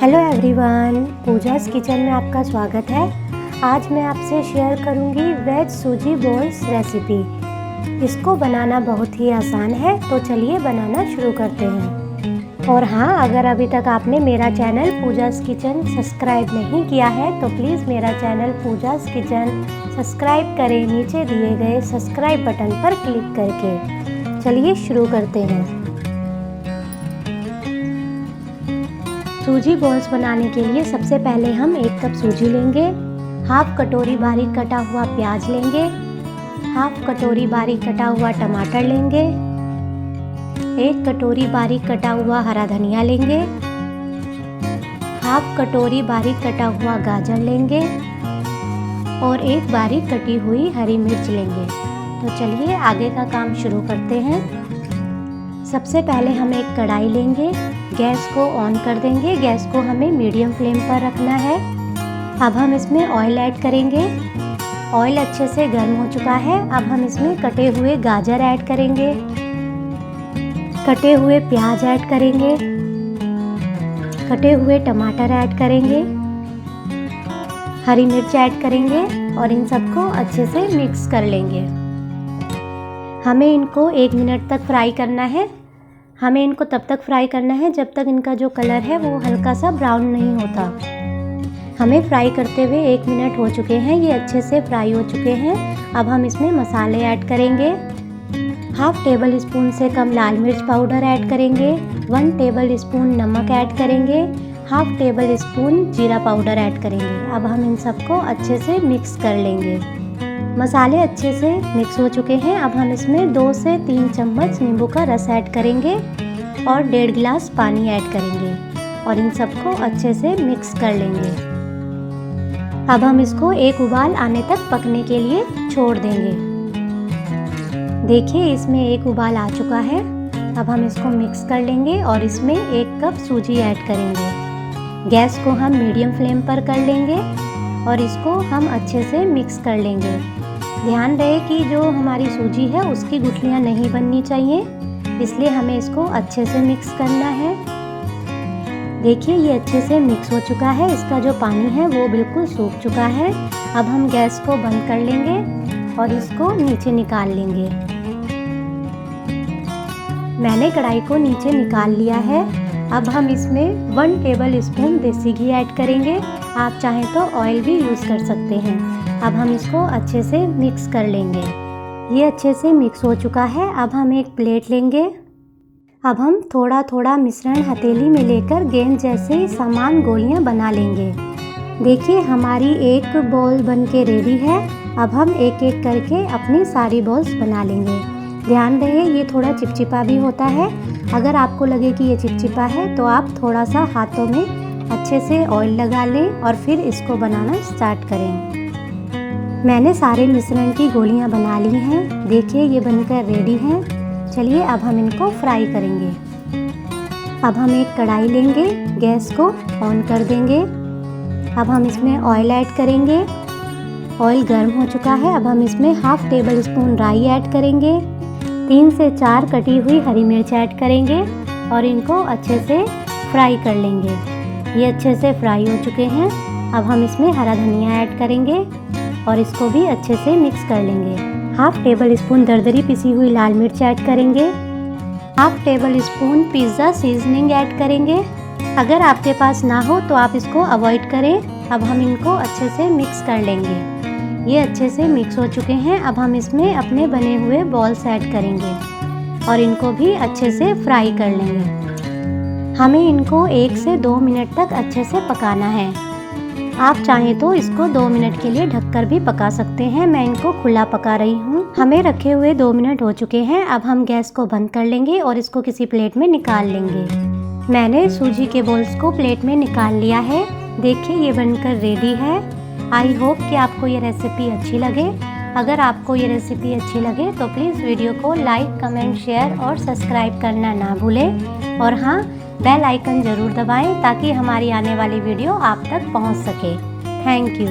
Hello everyone, Pooja's kitchen में आपका स्वागत है। आज मैं आपसे शेयर करूंगी वेज सूजी बॉल्स रेसिपी। इसको बनाना बहुत ही आसान है, तो चलिए बनाना शुरू करते हैं। और हाँ, अगर अभी तक आपने मेरा चैनल पूजास किचन सब्सक्राइब नहीं किया है तो प्लीज़ मेरा चैनल पूजास किचन सब्सक्राइब करें नीचे दिए गए सब्सक्राइब बटन पर क्लिक करके। चलिए शुरू करते हैं। सूजी बॉल्स बनाने के लिए सबसे पहले हम 1 कप सूजी लेंगे, हाफ कटोरी बारीक कटा हुआ प्याज लेंगे, हाफ कटोरी बारीक कटा हुआ टमाटर लेंगे, 1 कटोरी बारीक कटा हुआ हरा धनिया लेंगे, हाफ कटोरी बारीक कटा हुआ गाजर लेंगे और 1 बारीक कटी हुई हरी मिर्च लेंगे। तो चलिए आगे का काम शुरू करते हैं। सबसे पहले हम एक कढ़ाई लेंगे, गैस को ऑन कर देंगे। गैस को हमें मीडियम फ्लेम पर रखना है। अब हम इसमें ऑयल ऐड करेंगे। ऑयल अच्छे से गर्म हो चुका है। अब हम इसमें कटे हुए गाजर ऐड करेंगे, कटे हुए प्याज ऐड करेंगे, कटे हुए टमाटर ऐड करेंगे, हरी मिर्च ऐड करेंगे और इन सबको अच्छे से मिक्स कर लेंगे। हमें इनको 1 मिनट तक फ्राई करना है। हमें इनको तब तक फ्राई करना है जब तक इनका जो कलर है वो हल्का सा ब्राउन नहीं होता। हमें फ्राई करते हुए 1 मिनट हो चुके हैं, ये अच्छे से फ्राई हो चुके हैं। अब हम इसमें मसाले ऐड करेंगे। हाफ टेबल स्पून से कम लाल मिर्च पाउडर ऐड करेंगे, 1 टेबल स्पून नमक ऐड करेंगे, हाफ टेबल स्पून जीरा पाउडर ऐड करेंगे। अब हम इन सबको अच्छे से मिक्स कर लेंगे। मसाले अच्छे से मिक्स हो चुके हैं। अब हम इसमें 2 से 3 चम्मच नींबू का रस ऐड करेंगे और 1.5 गिलास पानी ऐड करेंगे और इन सबको अच्छे से मिक्स कर लेंगे। अब हम इसको एक उबाल आने तक पकने के लिए छोड़ देंगे। देखिए इसमें एक उबाल आ चुका है। अब हम इसको मिक्स कर लेंगे और इसमें 1 कप सूजी ऐड करेंगे। गैस को हम मीडियम फ्लेम पर कर लेंगे और इसको हम अच्छे से मिक्स कर लेंगे। ध्यान रहे कि जो हमारी सूजी है उसकी गुठलियाँ नहीं बननी चाहिए, इसलिए हमें इसको अच्छे से मिक्स करना है। देखिए ये अच्छे से मिक्स हो चुका है। इसका जो पानी है वो बिल्कुल सूख चुका है। अब हम गैस को बंद कर लेंगे और इसको नीचे निकाल लेंगे। मैंने कढ़ाई को नीचे निकाल लिया है। अब हम इसमें 1 टेबल स्पून देसी घी ऐड करेंगे। आप चाहें तो ऑयल भी यूज़ कर सकते हैं। अब हम इसको अच्छे से मिक्स कर लेंगे। ये अच्छे से मिक्स हो चुका है। अब हम एक प्लेट लेंगे। अब हम थोड़ा थोड़ा मिश्रण हथेली में लेकर गेंद जैसे समान गोलियां बना लेंगे। देखिए हमारी एक बॉल बन के रेडी है। अब हम एक एक करके अपनी सारी बॉल्स बना लेंगे। ध्यान रहे ये थोड़ा चिपचिपा भी होता है। अगर आपको लगे कि ये चिपचिपा है तो आप थोड़ा सा हाथों में अच्छे से ऑयल लगा लें और फिर इसको बनाना स्टार्ट करें। मैंने सारे मिश्रण की गोलियां बना ली हैं। देखिए ये बनकर रेडी हैं। चलिए अब हम इनको फ्राई करेंगे। अब हम एक कढ़ाई लेंगे, गैस को ऑन कर देंगे। अब हम इसमें ऑयल ऐड करेंगे। ऑयल गर्म हो चुका है। अब हम इसमें हाफ टेबल स्पून राई ऐड करेंगे, 3 से 4 कटी हुई हरी मिर्च ऐड करेंगे और इनको अच्छे से फ्राई कर लेंगे। ये अच्छे से फ्राई हो चुके हैं। अब हम इसमें हरा धनिया ऐड करेंगे और इसको भी अच्छे से मिक्स कर लेंगे। हाफ टेबल स्पून दरदरी पिसी हुई लाल मिर्च ऐड करेंगे, half table spoon pizza seasoning add करेंगे। अगर आपके पास ना हो तो आप इसको अवॉइड करें। अब हम इनको अच्छे से मिक्स कर लेंगे। ये अच्छे से मिक्स हो चुके हैं। अब हम इसमें अपने बने हुए बॉल्स ऐड करेंगे और इनको भी अच्छे से फ्राई कर लेंगे। हमें इनको 1 से 2 मिनट तक अच्छे से पकाना है। आप चाहें तो इसको 2 मिनट के लिए ढककर भी पका सकते हैं। मैं इनको खुला पका रही हूँ। हमें रखे हुए 2 मिनट हो चुके हैं। अब हम गैस को बंद कर लेंगे और इसको किसी प्लेट में निकाल लेंगे। मैंने सूजी के बॉल्स को प्लेट में निकाल लिया है। देखिए ये बनकर रेडी है। आई होप कि आपको ये रेसिपी अच्छी लगे। अगर आपको ये रेसिपी अच्छी लगे तो प्लीज़ वीडियो को लाइक, कमेंट, शेयर और सब्सक्राइब करना ना भूलें। और हाँ, बेल आइकन ज़रूर दबाएं ताकि हमारी आने वाली वीडियो आप तक पहुंच सके। Thank you.